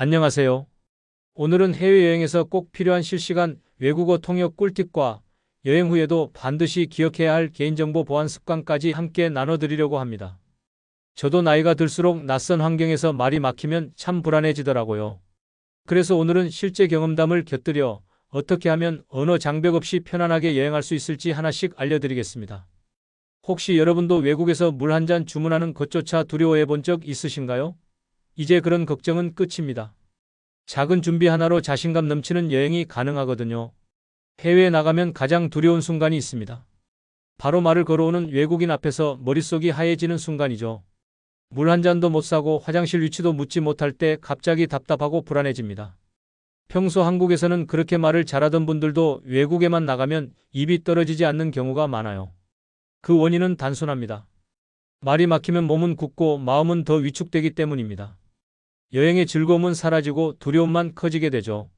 안녕하세요. 오늘은 해외여행에서 꼭 필요한 실시간 외국어 통역 꿀팁과 여행 후에도 반드시 기억해야 할 개인정보 보안 습관까지 함께 나눠드리려고 합니다. 저도 나이가 들수록 낯선 환경에서 말이 막히면 참 불안해지더라고요. 그래서 오늘은 실제 경험담을 곁들여 어떻게 하면 언어 장벽 없이 편안하게 여행할 수 있을지 하나씩 알려드리겠습니다. 혹시 여러분도 외국에서 물 한 잔 주문하는 것조차 두려워해 본 적 있으신가요? 이제 그런 걱정은 끝입니다. 작은 준비 하나로 자신감 넘치는 여행이 가능하거든요. 해외에 나가면 가장 두려운 순간이 있습니다. 바로 말을 걸어오는 외국인 앞에서 머릿속이 하얘지는 순간이죠. 물 한 잔도 못 사고 화장실 위치도 묻지 못할 때 갑자기 답답하고 불안해집니다. 평소 한국에서는 그렇게 말을 잘하던 분들도 외국에만 나가면 입이 떨어지지 않는 경우가 많아요. 그 원인은 단순합니다. 말이 막히면 몸은 굳고 마음은 더 위축되기 때문입니다. 여행의 즐거움은 사라지고 두려움만 커지게 되죠.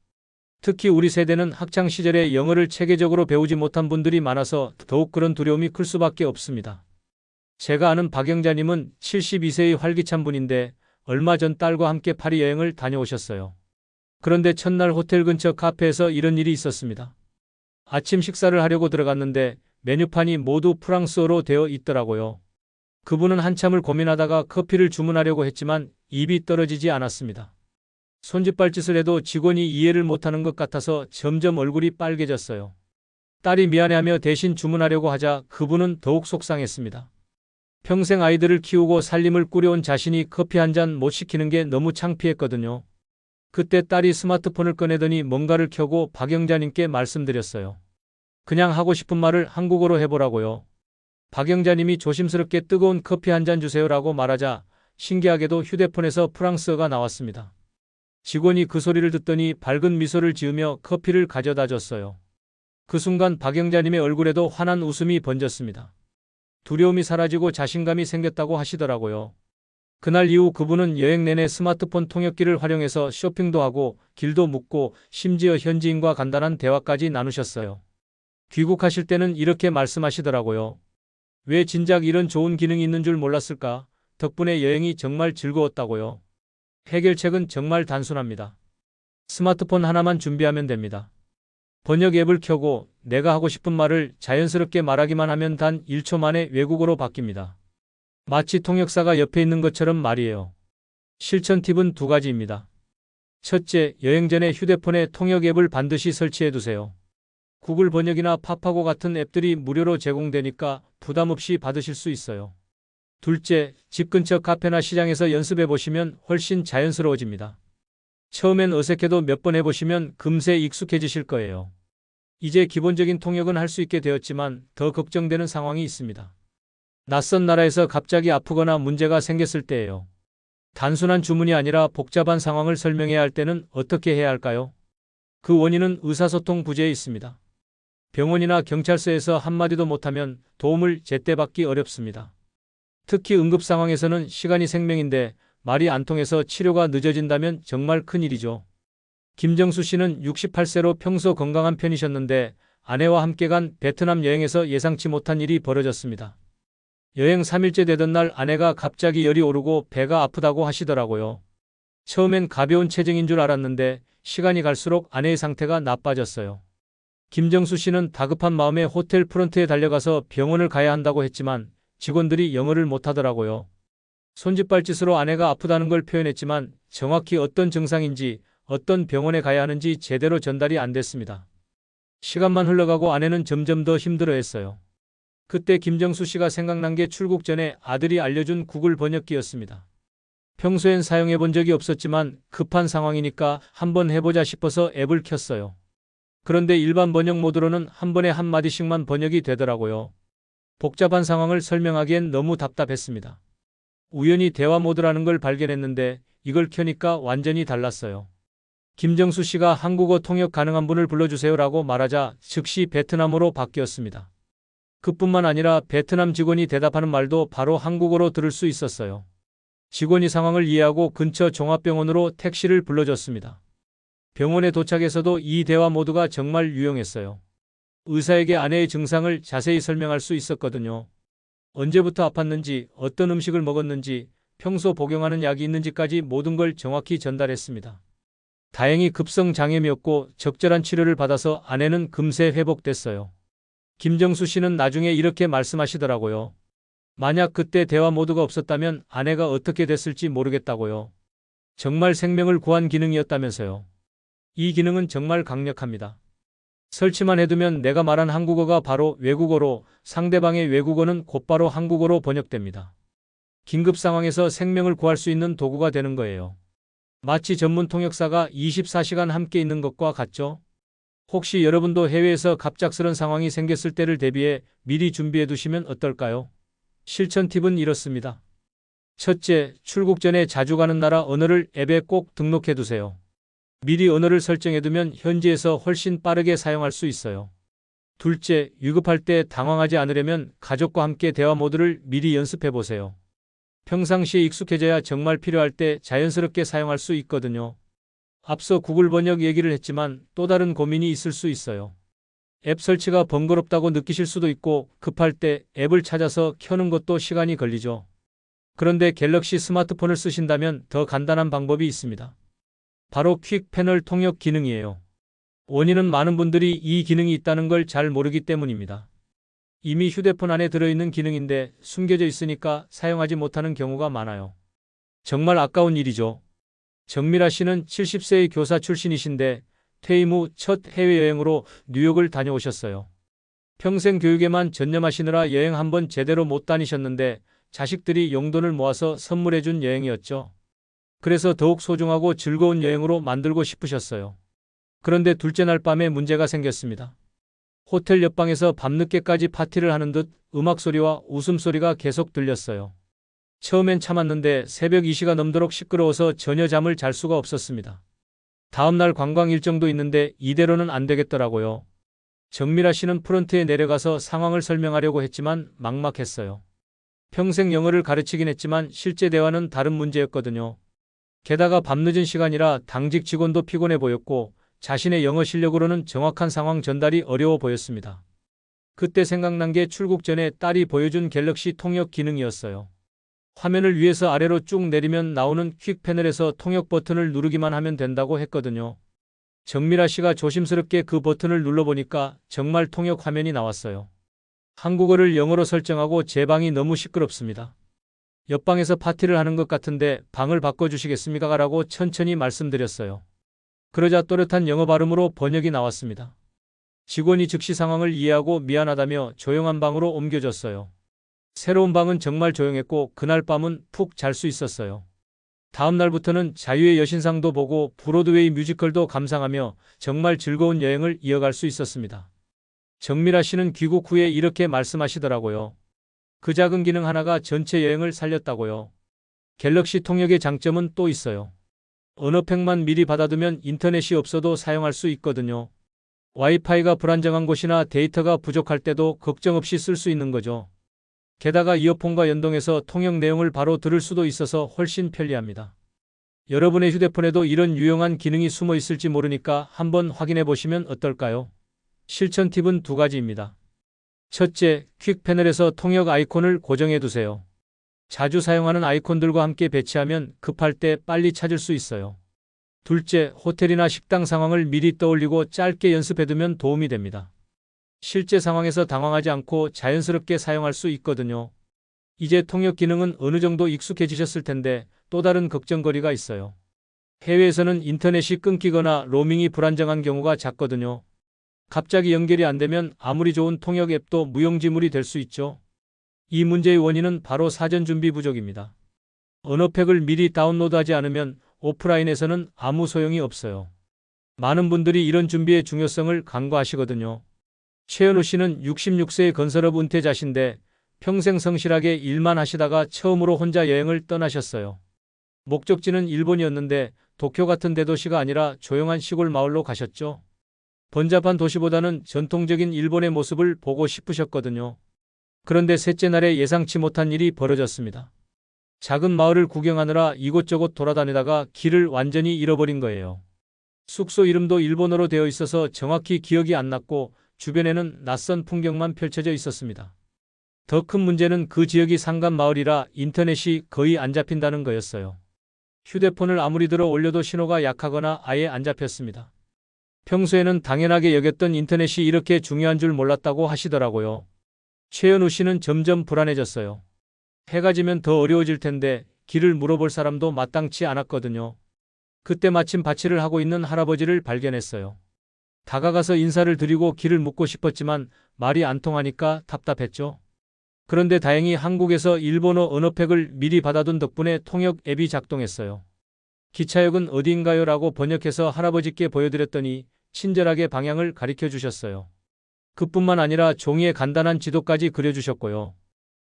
특히 우리 세대는 학창 시절에 영어를 체계적으로 배우지 못한 분들이 많아서 더욱 그런 두려움이 클 수밖에 없습니다. 제가 아는 박영자님은 72세의 활기찬 분인데 얼마 전 딸과 함께 파리 여행을 다녀오셨어요. 그런데 첫날 호텔 근처 카페에서 이런 일이 있었습니다. 아침 식사를 하려고 들어갔는데 메뉴판이 모두 프랑스어로 되어 있더라고요. 그분은 한참을 고민하다가 커피를 주문하려고 했지만 입이 떨어지지 않았습니다. 손짓발짓을 해도 직원이 이해를 못하는 것 같아서 점점 얼굴이 빨개졌어요. 딸이 미안해하며 대신 주문하려고 하자 그분은 더욱 속상했습니다. 평생 아이들을 키우고 살림을 꾸려온 자신이 커피 한 잔 못 시키는 게 너무 창피했거든요. 그때 딸이 스마트폰을 꺼내더니 뭔가를 켜고 박영자님께 말씀드렸어요. 그냥 하고 싶은 말을 한국어로 해보라고요. 박영자님이 조심스럽게 뜨거운 커피 한 잔 주세요라고 말하자 신기하게도 휴대폰에서 프랑스어가 나왔습니다. 직원이 그 소리를 듣더니 밝은 미소를 지으며 커피를 가져다 줬어요. 그 순간 박영자님의 얼굴에도 환한 웃음이 번졌습니다. 두려움이 사라지고 자신감이 생겼다고 하시더라고요. 그날 이후 그분은 여행 내내 스마트폰 통역기를 활용해서 쇼핑도 하고 길도 묻고 심지어 현지인과 간단한 대화까지 나누셨어요. 귀국하실 때는 이렇게 말씀하시더라고요. 왜 진작 이런 좋은 기능이 있는 줄 몰랐을까? 덕분에 여행이 정말 즐거웠다고요. 해결책은 정말 단순합니다. 스마트폰 하나만 준비하면 됩니다. 번역 앱을 켜고 내가 하고 싶은 말을 자연스럽게 말하기만 하면 단 1초 만에 외국어로 바뀝니다. 마치 통역사가 옆에 있는 것처럼 말이에요. 실천 팁은 두 가지입니다. 첫째, 여행 전에 휴대폰에 통역 앱을 반드시 설치해 두세요. 구글 번역이나 파파고 같은 앱들이 무료로 제공되니까 부담 없이 받으실 수 있어요. 둘째, 집 근처 카페나 시장에서 연습해 보시면 훨씬 자연스러워집니다. 처음엔 어색해도 몇 번 해보시면 금세 익숙해지실 거예요. 이제 기본적인 통역은 할 수 있게 되었지만 더 걱정되는 상황이 있습니다. 낯선 나라에서 갑자기 아프거나 문제가 생겼을 때예요. 단순한 주문이 아니라 복잡한 상황을 설명해야 할 때는 어떻게 해야 할까요? 그 원인은 의사소통 부재에 있습니다. 병원이나 경찰서에서 한마디도 못하면 도움을 제때 받기 어렵습니다. 특히 응급 상황에서는 시간이 생명인데 말이 안 통해서 치료가 늦어진다면 정말 큰일이죠. 김정수 씨는 68세로 평소 건강한 편이셨는데 아내와 함께 간 베트남 여행에서 예상치 못한 일이 벌어졌습니다. 여행 3일째 되던 날 아내가 갑자기 열이 오르고 배가 아프다고 하시더라고요. 처음엔 가벼운 체증인 줄 알았는데 시간이 갈수록 아내의 상태가 나빠졌어요. 김정수 씨는 다급한 마음에 호텔 프런트에 달려가서 병원을 가야 한다고 했지만 직원들이 영어를 못하더라고요. 손짓발짓으로 아내가 아프다는 걸 표현했지만 정확히 어떤 증상인지 어떤 병원에 가야 하는지 제대로 전달이 안 됐습니다. 시간만 흘러가고 아내는 점점 더 힘들어했어요. 그때 김정수 씨가 생각난 게 출국 전에 아들이 알려준 구글 번역기였습니다. 평소엔 사용해 본 적이 없었지만 급한 상황이니까 한번 해보자 싶어서 앱을 켰어요. 그런데 일반 번역 모드로는 한 번에 한 마디씩만 번역이 되더라고요. 복잡한 상황을 설명하기엔 너무 답답했습니다. 우연히 대화 모드라는 걸 발견했는데 이걸 켜니까 완전히 달랐어요. 김정수 씨가 한국어 통역 가능한 분을 불러주세요라고 말하자 즉시 베트남어로 바뀌었습니다. 그뿐만 아니라 베트남 직원이 대답하는 말도 바로 한국어로 들을 수 있었어요. 직원이 상황을 이해하고 근처 종합병원으로 택시를 불러줬습니다. 병원에 도착해서도 이 대화 모드가 정말 유용했어요. 의사에게 아내의 증상을 자세히 설명할 수 있었거든요. 언제부터 아팠는지, 어떤 음식을 먹었는지, 평소 복용하는 약이 있는지까지 모든 걸 정확히 전달했습니다. 다행히 급성 장염이었고 적절한 치료를 받아서 아내는 금세 회복됐어요. 김정수 씨는 나중에 이렇게 말씀하시더라고요. 만약 그때 대화 모드가 없었다면 아내가 어떻게 됐을지 모르겠다고요. 정말 생명을 구한 기능이었다면서요. 이 기능은 정말 강력합니다. 설치만 해두면 내가 말한 한국어가 바로 외국어로, 상대방의 외국어는 곧바로 한국어로 번역됩니다. 긴급 상황에서 생명을 구할 수 있는 도구가 되는 거예요. 마치 전문 통역사가 24시간 함께 있는 것과 같죠? 혹시 여러분도 해외에서 갑작스런 상황이 생겼을 때를 대비해 미리 준비해 두시면 어떨까요? 실천 팁은 이렇습니다. 첫째, 출국 전에 자주 가는 나라 언어를 앱에 꼭 등록해 두세요. 미리 언어를 설정해 두면 현지에서 훨씬 빠르게 사용할 수 있어요. 둘째, 위급할 때 당황하지 않으려면 가족과 함께 대화 모드를 미리 연습해 보세요. 평상시에 익숙해져야 정말 필요할 때 자연스럽게 사용할 수 있거든요. 앞서 구글 번역 얘기를 했지만 또 다른 고민이 있을 수 있어요. 앱 설치가 번거롭다고 느끼실 수도 있고 급할 때 앱을 찾아서 켜는 것도 시간이 걸리죠. 그런데 갤럭시 스마트폰을 쓰신다면 더 간단한 방법이 있습니다. 바로 퀵 패널 통역 기능이에요. 원인은 많은 분들이 이 기능이 있다는 걸 잘 모르기 때문입니다. 이미 휴대폰 안에 들어있는 기능인데 숨겨져 있으니까 사용하지 못하는 경우가 많아요. 정말 아까운 일이죠. 정미라 씨는 70세의 교사 출신이신데 퇴임 후 첫 해외여행으로 뉴욕을 다녀오셨어요. 평생 교육에만 전념하시느라 여행 한번 제대로 못 다니셨는데 자식들이 용돈을 모아서 선물해준 여행이었죠. 그래서 더욱 소중하고 즐거운 여행으로 만들고 싶으셨어요. 그런데 둘째 날 밤에 문제가 생겼습니다. 호텔 옆방에서 밤늦게까지 파티를 하는 듯 음악 소리와 웃음소리가 계속 들렸어요. 처음엔 참았는데 새벽 2시가 넘도록 시끄러워서 전혀 잠을 잘 수가 없었습니다. 다음날 관광 일정도 있는데 이대로는 안 되겠더라고요. 정미라 씨는 프런트에 내려가서 상황을 설명하려고 했지만 막막했어요. 평생 영어를 가르치긴 했지만 실제 대화는 다른 문제였거든요. 게다가 밤늦은 시간이라 당직 직원도 피곤해 보였고 자신의 영어 실력으로는 정확한 상황 전달이 어려워 보였습니다. 그때 생각난 게 출국 전에 딸이 보여준 갤럭시 통역 기능이었어요. 화면을 위에서 아래로 쭉 내리면 나오는 퀵 패널에서 통역 버튼을 누르기만 하면 된다고 했거든요. 정미라 씨가 조심스럽게 그 버튼을 눌러보니까 정말 통역 화면이 나왔어요. 한국어를 영어로 설정하고 제 방이 너무 시끄럽습니다. 옆방에서 파티를 하는 것 같은데 방을 바꿔주시겠습니까? 라고 천천히 말씀드렸어요. 그러자 또렷한 영어 발음으로 번역이 나왔습니다. 직원이 즉시 상황을 이해하고 미안하다며 조용한 방으로 옮겨졌어요. 새로운 방은 정말 조용했고 그날 밤은 푹 잘 수 있었어요. 다음 날부터는 자유의 여신상도 보고 브로드웨이 뮤지컬도 감상하며 정말 즐거운 여행을 이어갈 수 있었습니다. 정미라 씨는 귀국 후에 이렇게 말씀하시더라고요. 그 작은 기능 하나가 전체 여행을 살렸다고요. 갤럭시 통역의 장점은 또 있어요. 언어팩만 미리 받아두면 인터넷이 없어도 사용할 수 있거든요. 와이파이가 불안정한 곳이나 데이터가 부족할 때도 걱정 없이 쓸 수 있는 거죠. 게다가 이어폰과 연동해서 통역 내용을 바로 들을 수도 있어서 훨씬 편리합니다. 여러분의 휴대폰에도 이런 유용한 기능이 숨어 있을지 모르니까 한번 확인해 보시면 어떨까요? 실천 팁은 두 가지입니다. 첫째, 퀵 패널에서 통역 아이콘을 고정해 두세요. 자주 사용하는 아이콘들과 함께 배치하면 급할 때 빨리 찾을 수 있어요. 둘째, 호텔이나 식당 상황을 미리 떠올리고 짧게 연습해두면 도움이 됩니다. 실제 상황에서 당황하지 않고 자연스럽게 사용할 수 있거든요. 이제 통역 기능은 어느 정도 익숙해지셨을 텐데 또 다른 걱정거리가 있어요. 해외에서는 인터넷이 끊기거나 로밍이 불안정한 경우가 잦거든요. 갑자기 연결이 안 되면 아무리 좋은 통역 앱도 무용지물이 될 수 있죠. 이 문제의 원인은 바로 사전 준비 부족입니다. 언어팩을 미리 다운로드하지 않으면 오프라인에서는 아무 소용이 없어요. 많은 분들이 이런 준비의 중요성을 간과하시거든요. 최현우 씨는 66세의 건설업 은퇴자신데 평생 성실하게 일만 하시다가 처음으로 혼자 여행을 떠나셨어요. 목적지는 일본이었는데 도쿄 같은 대도시가 아니라 조용한 시골 마을로 가셨죠. 번잡한 도시보다는 전통적인 일본의 모습을 보고 싶으셨거든요. 그런데 셋째 날에 예상치 못한 일이 벌어졌습니다. 작은 마을을 구경하느라 이곳저곳 돌아다니다가 길을 완전히 잃어버린 거예요. 숙소 이름도 일본어로 되어 있어서 정확히 기억이 안 났고 주변에는 낯선 풍경만 펼쳐져 있었습니다. 더 큰 문제는 그 지역이 산간 마을이라 인터넷이 거의 안 잡힌다는 거였어요. 휴대폰을 아무리 들어 올려도 신호가 약하거나 아예 안 잡혔습니다. 평소에는 당연하게 여겼던 인터넷이 이렇게 중요한 줄 몰랐다고 하시더라고요. 최현우 씨는 점점 불안해졌어요. 해가 지면 더 어려워질 텐데 길을 물어볼 사람도 마땅치 않았거든요. 그때 마침 밭일을 하고 있는 할아버지를 발견했어요. 다가가서 인사를 드리고 길을 묻고 싶었지만 말이 안 통하니까 답답했죠. 그런데 다행히 한국에서 일본어 언어팩을 미리 받아둔 덕분에 통역 앱이 작동했어요. 기차역은 어디인가요? 라고 번역해서 할아버지께 보여드렸더니 친절하게 방향을 가리켜 주셨어요. 그뿐만 아니라 종이에 간단한 지도까지 그려주셨고요.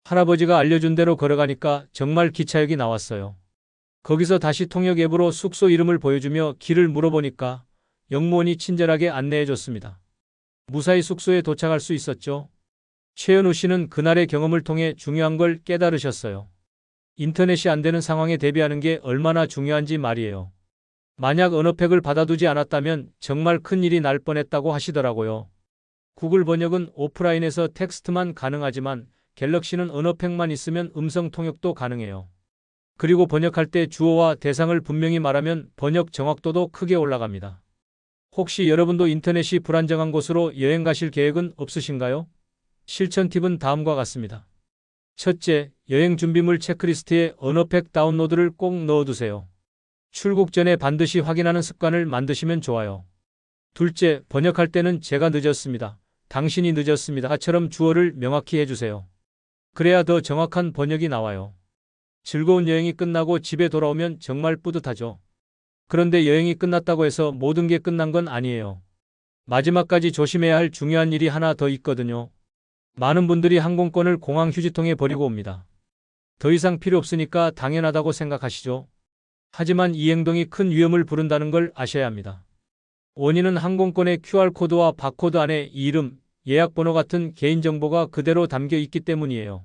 할아버지가 알려준 대로 걸어가니까 정말 기차역이 나왔어요. 거기서 다시 통역 앱으로 숙소 이름을 보여주며 길을 물어보니까 영무원이 친절하게 안내해줬습니다. 무사히 숙소에 도착할 수 있었죠. 최현우 씨는 그날의 경험을 통해 중요한 걸 깨달으셨어요. 인터넷이 안 되는 상황에 대비하는 게 얼마나 중요한지 말이에요. 만약 언어팩을 받아두지 않았다면 정말 큰일이 날 뻔했다고 하시더라고요. 구글 번역은 오프라인에서 텍스트만 가능하지만 갤럭시는 언어팩만 있으면 음성 통역도 가능해요. 그리고 번역할 때 주어와 대상을 분명히 말하면 번역 정확도도 크게 올라갑니다. 혹시 여러분도 인터넷이 불안정한 곳으로 여행 가실 계획은 없으신가요? 실천 팁은 다음과 같습니다. 첫째, 여행 준비물 체크리스트에 언어팩 다운로드를 꼭 넣어두세요. 출국 전에 반드시 확인하는 습관을 만드시면 좋아요. 둘째, 번역할 때는 제가 늦었습니다. 당신이 늦었습니다.처럼 주어를 명확히 해주세요. 그래야 더 정확한 번역이 나와요. 즐거운 여행이 끝나고 집에 돌아오면 정말 뿌듯하죠. 그런데 여행이 끝났다고 해서 모든 게 끝난 건 아니에요. 마지막까지 조심해야 할 중요한 일이 하나 더 있거든요. 많은 분들이 항공권을 공항 휴지통에 버리고 옵니다. 더 이상 필요 없으니까 당연하다고 생각하시죠. 하지만 이 행동이 큰 위험을 부른다는 걸 아셔야 합니다. 원인은 항공권의 QR코드와 바코드 안에 이름, 예약번호 같은 개인정보가 그대로 담겨 있기 때문이에요.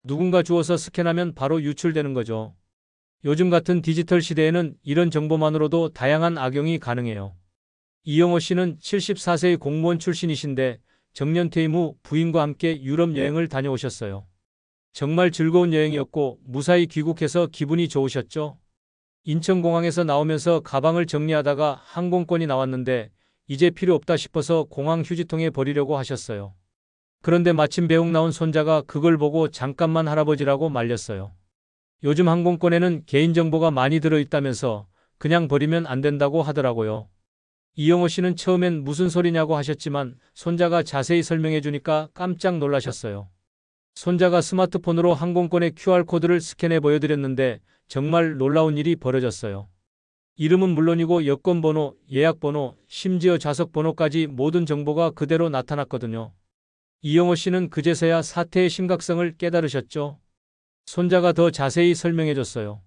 누군가 주워서 스캔하면 바로 유출되는 거죠. 요즘 같은 디지털 시대에는 이런 정보만으로도 다양한 악용이 가능해요. 이영호 씨는 74세의 공무원 출신이신데 정년 퇴임 후 부인과 함께 유럽 여행을 다녀오셨어요. 정말 즐거운 여행이었고 무사히 귀국해서 기분이 좋으셨죠? 인천공항에서 나오면서 가방을 정리하다가 항공권이 나왔는데 이제 필요 없다 싶어서 공항 휴지통에 버리려고 하셨어요. 그런데 마침 배웅 나온 손자가 그걸 보고 잠깐만 할아버지라고 말렸어요. 요즘 항공권에는 개인정보가 많이 들어있다면서 그냥 버리면 안 된다고 하더라고요. 이영호 씨는 처음엔 무슨 소리냐고 하셨지만 손자가 자세히 설명해 주니까 깜짝 놀라셨어요. 손자가 스마트폰으로 항공권의 QR코드를 스캔해 보여드렸는데 정말 놀라운 일이 벌어졌어요. 이름은 물론이고 여권번호, 예약번호, 심지어 좌석번호까지 모든 정보가 그대로 나타났거든요. 이영호 씨는 그제서야 사태의 심각성을 깨달으셨죠. 손자가 더 자세히 설명해줬어요.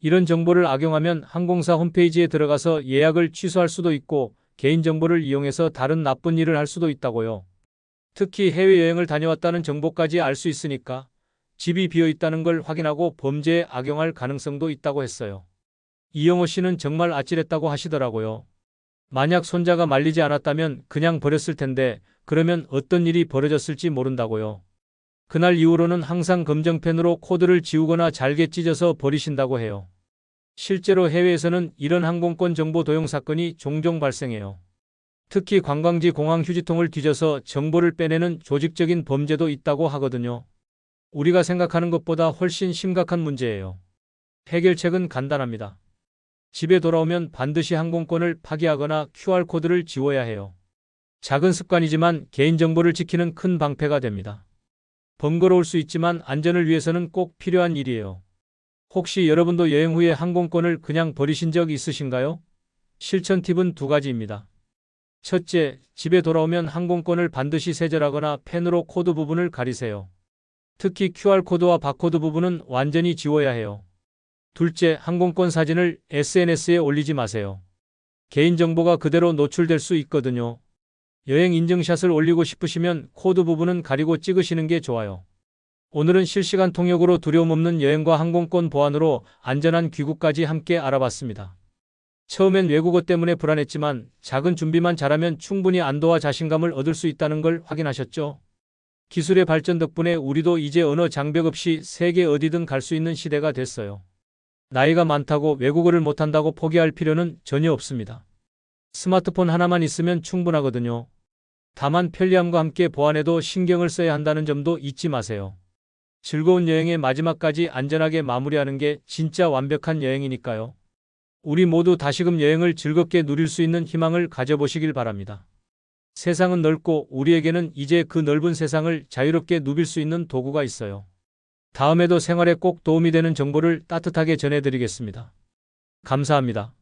이런 정보를 악용하면 항공사 홈페이지에 들어가서 예약을 취소할 수도 있고 개인정보를 이용해서 다른 나쁜 일을 할 수도 있다고요. 특히 해외여행을 다녀왔다는 정보까지 알 수 있으니까 집이 비어있다는 걸 확인하고 범죄에 악용할 가능성도 있다고 했어요. 이영호 씨는 정말 아찔했다고 하시더라고요. 만약 손자가 말리지 않았다면 그냥 버렸을 텐데 그러면 어떤 일이 벌어졌을지 모른다고요. 그날 이후로는 항상 검정펜으로 코드를 지우거나 잘게 찢어서 버리신다고 해요. 실제로 해외에서는 이런 항공권 정보 도용 사건이 종종 발생해요. 특히 관광지 공항 휴지통을 뒤져서 정보를 빼내는 조직적인 범죄도 있다고 하거든요. 우리가 생각하는 것보다 훨씬 심각한 문제예요. 해결책은 간단합니다. 집에 돌아오면 반드시 항공권을 파기하거나 QR코드를 지워야 해요. 작은 습관이지만 개인정보를 지키는 큰 방패가 됩니다. 번거로울 수 있지만 안전을 위해서는 꼭 필요한 일이에요. 혹시 여러분도 여행 후에 항공권을 그냥 버리신 적 있으신가요? 실천 팁은 두 가지입니다. 첫째, 집에 돌아오면 항공권을 반드시 세절하거나 펜으로 코드 부분을 가리세요. 특히 QR코드와 바코드 부분은 완전히 지워야 해요. 둘째, 항공권 사진을 SNS에 올리지 마세요. 개인정보가 그대로 노출될 수 있거든요. 여행 인증샷을 올리고 싶으시면 코드 부분은 가리고 찍으시는 게 좋아요. 오늘은 실시간 통역으로 두려움 없는 여행과 항공권 보안으로 안전한 귀국까지 함께 알아봤습니다. 처음엔 외국어 때문에 불안했지만 작은 준비만 잘하면 충분히 안도와 자신감을 얻을 수 있다는 걸 확인하셨죠? 기술의 발전 덕분에 우리도 이제 언어 장벽 없이 세계 어디든 갈 수 있는 시대가 됐어요. 나이가 많다고 외국어를 못한다고 포기할 필요는 전혀 없습니다. 스마트폰 하나만 있으면 충분하거든요. 다만 편리함과 함께 보안에도 신경을 써야 한다는 점도 잊지 마세요. 즐거운 여행의 마지막까지 안전하게 마무리하는 게 진짜 완벽한 여행이니까요. 우리 모두 다시금 여행을 즐겁게 누릴 수 있는 희망을 가져보시길 바랍니다. 세상은 넓고 우리에게는 이제 그 넓은 세상을 자유롭게 누빌 수 있는 도구가 있어요. 다음에도 생활에 꼭 도움이 되는 정보를 따뜻하게 전해드리겠습니다. 감사합니다.